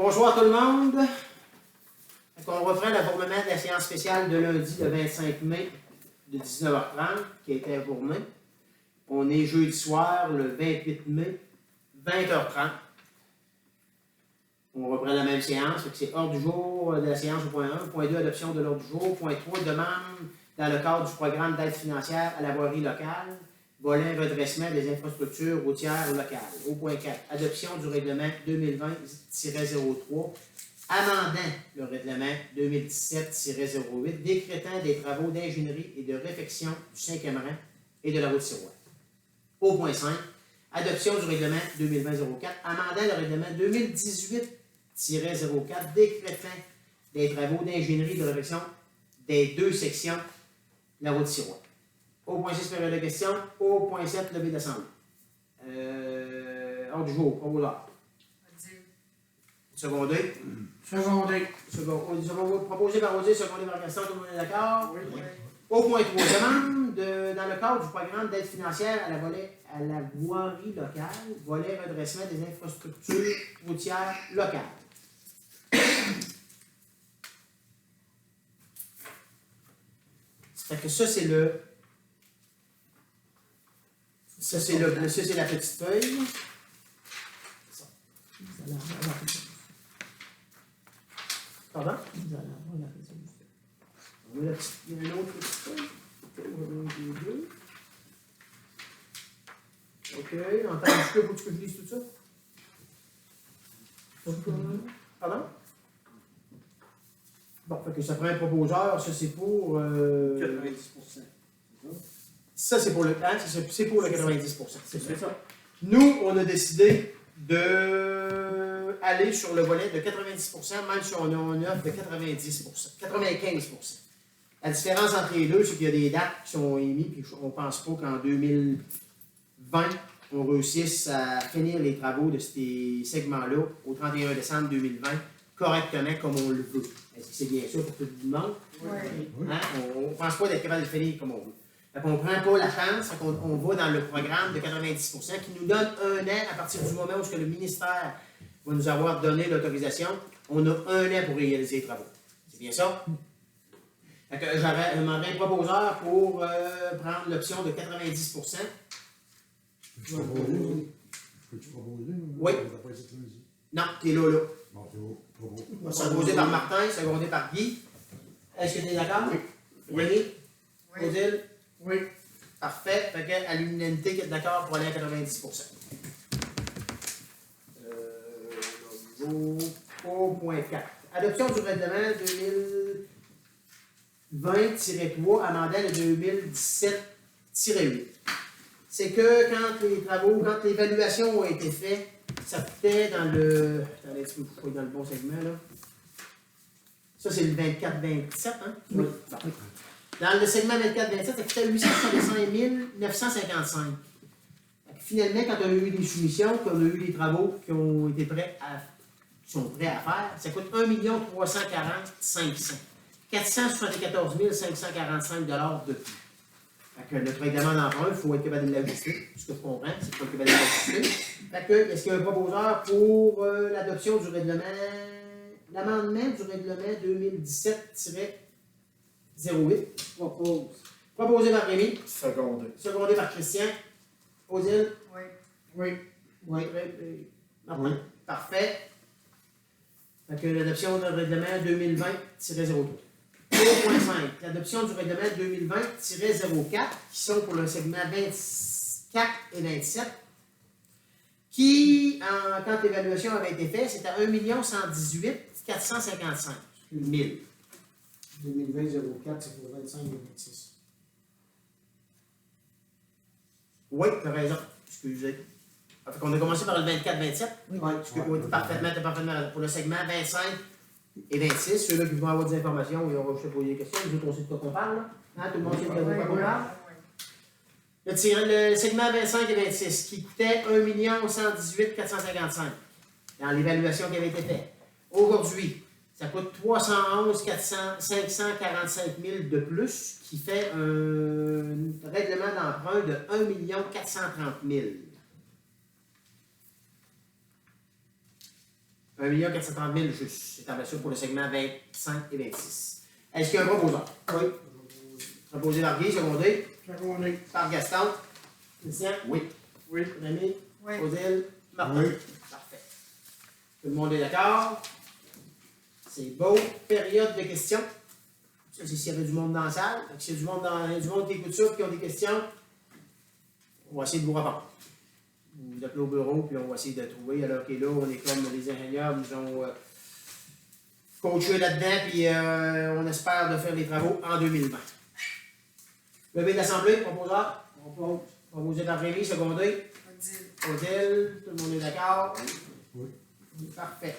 Bonjour à tout le monde. On reprend l'abournement de la séance spéciale de lundi, le 25 mai, de 19h30, qui a été abourmé. On est jeudi soir, le 28 mai, 20h30. On reprend la même séance, c'est hors du jour de la séance au point 1, point 2, adoption de l'ordre du jour, point 3, demande dans le cadre du programme d'aide financière à la voirie locale, volet redressement des infrastructures routières locales. Au point 4, adoption du règlement 2020-03, amendant le règlement 2017-08, décrétant des travaux d'ingénierie et de réfection du 5e rang et de la route Sirois. Au point 5, adoption du règlement 2020-04, amendant le règlement 2018-04, décrétant des travaux d'ingénierie et de réfection des deux sections de la route Sirois. Au point 6, période de questions. Au point 7, levée d'assemblée. Ordre du jour, on vous l'a. Secondé. Secondé. Proposé par Odier, secondé par Gaston, tout le monde est d'accord? Oui. Au point 3, demande dans le cadre du programme d'aide financière à la voirie locale, volet redressement des infrastructures routières locales. Fait que ça, c'est le. Ça, c'est la petite feuille. Pardon? Il y a une autre petite feuille. OK. En temps de faut que je lise tout ça? Pardon? Bon, fait que ça prend un proposeur. Ça, c'est pour... 90%. Ça, c'est pour le... Hein, c'est pour le 90%. C'est ça. Nous, on a décidé d'aller sur le volet de 90%, même si on a une offre de 95%. La différence entre les deux, c'est qu'il y a des dates qui sont émises, puis on ne pense pas qu'en 2020, on réussisse à finir les travaux de ces segments-là au 31 décembre 2020 correctement comme on le veut. Est-ce que c'est bien ça pour tout le monde? Oui. Hein? On ne pense pas d'être capable de le finir comme on veut. On ne prend pas la chance, on va dans le programme de 90% qui nous donne un an à partir du moment où le ministère va nous avoir donné l'autorisation. On a un an pour réaliser les travaux. C'est bien ça? J'aurais demandé un proposeur pour prendre l'option de 90%. Peux-tu proposer? Oui. Non, tu es là. Bon, c'est beau. Secondé par Martin, secondé par Guy. Est-ce que tu es d'accord? Oui. Rémi? Odile? Oui. Parfait. Fait qu'à l'unanimité, qui est d'accord pour aller à 90%. Au point 4. Adoption du règlement 2020-3, amendant le 2017-8. C'est que quand les travaux, quand l'évaluation a été faite, ça coûtait dans le... Attendez, est-ce que vous pouvez dans le bon segment, là? Ça, c'est le 24-27, hein? Oui. Bon. Dans le segment 24-27, ça coûtait 865 955. Finalement, quand on a eu des soumissions, quand on a eu des travaux qui sont prêts à faire, ça coûte 1 340 500. 474 545 $ de plus. Notre règlement d'emprunt, il faut être capable de l'ajuster. Ce que je comprends, c'est qu'il faut être capable de l'ajuster. Est-ce qu'il y a un proposeur pour l'adoption du règlement, l'amendement du règlement 2017-08? Proposé par Rémi. Secondé. Secondé par Christian. Odile? Oui. Oui. Oui. Oui. Parfait. L'adoption du règlement 2020-03. 3.5. L'adoption du règlement 2020-04, qui sont pour le segment 24 et 27, qui, quand l'évaluation avait été faite, c'était 1 118 455 000. 2020-04, c'est pour 25 et 26. Oui, tu as raison. Excusez. Fait qu'on a commencé par le 24-27. Oui, parfaitement. Pour le segment 25 et 26, ceux-là qui vont avoir des informations, ils auront juste à poser des questions. Nous autres, on sait de quoi qu'on parle. Hein? Tout le monde sait de quoi qu'on parle. Le segment 25 et 26, qui coûtait 1 118 455 dans l'évaluation qui avait été faite. Aujourd'hui, ça coûte 311 545 000 de plus, qui fait un règlement d'emprunt de 1 430 000. 1 430 000 juste. J'établis ça pour le segment 25 et 26. Est-ce qu'il y a un proposeur? Oui. Proposé par Guy, secondé Secondé. par Gaston. Christian? Oui. Oui. Rémi? Oui. Odile? Martin? Oui. Parfait. Tout le monde est d'accord? C'est beau. Période de questions. Ça, c'est s'il y avait du monde dans la salle. Donc, s'il y a du monde qui écoute ça et qui ont des questions, on va essayer de vous répondre. Vous appelez au bureau, puis on va essayer de trouver. Alors que là, on est comme les ingénieurs nous ont coachés là-dedans, puis on espère de faire les travaux en 2020. Levé de l'Assemblée, proposeur. Propose. Proposé par Rémi, secondé. Odile. Odile, tout le monde est d'accord? Oui. Parfait.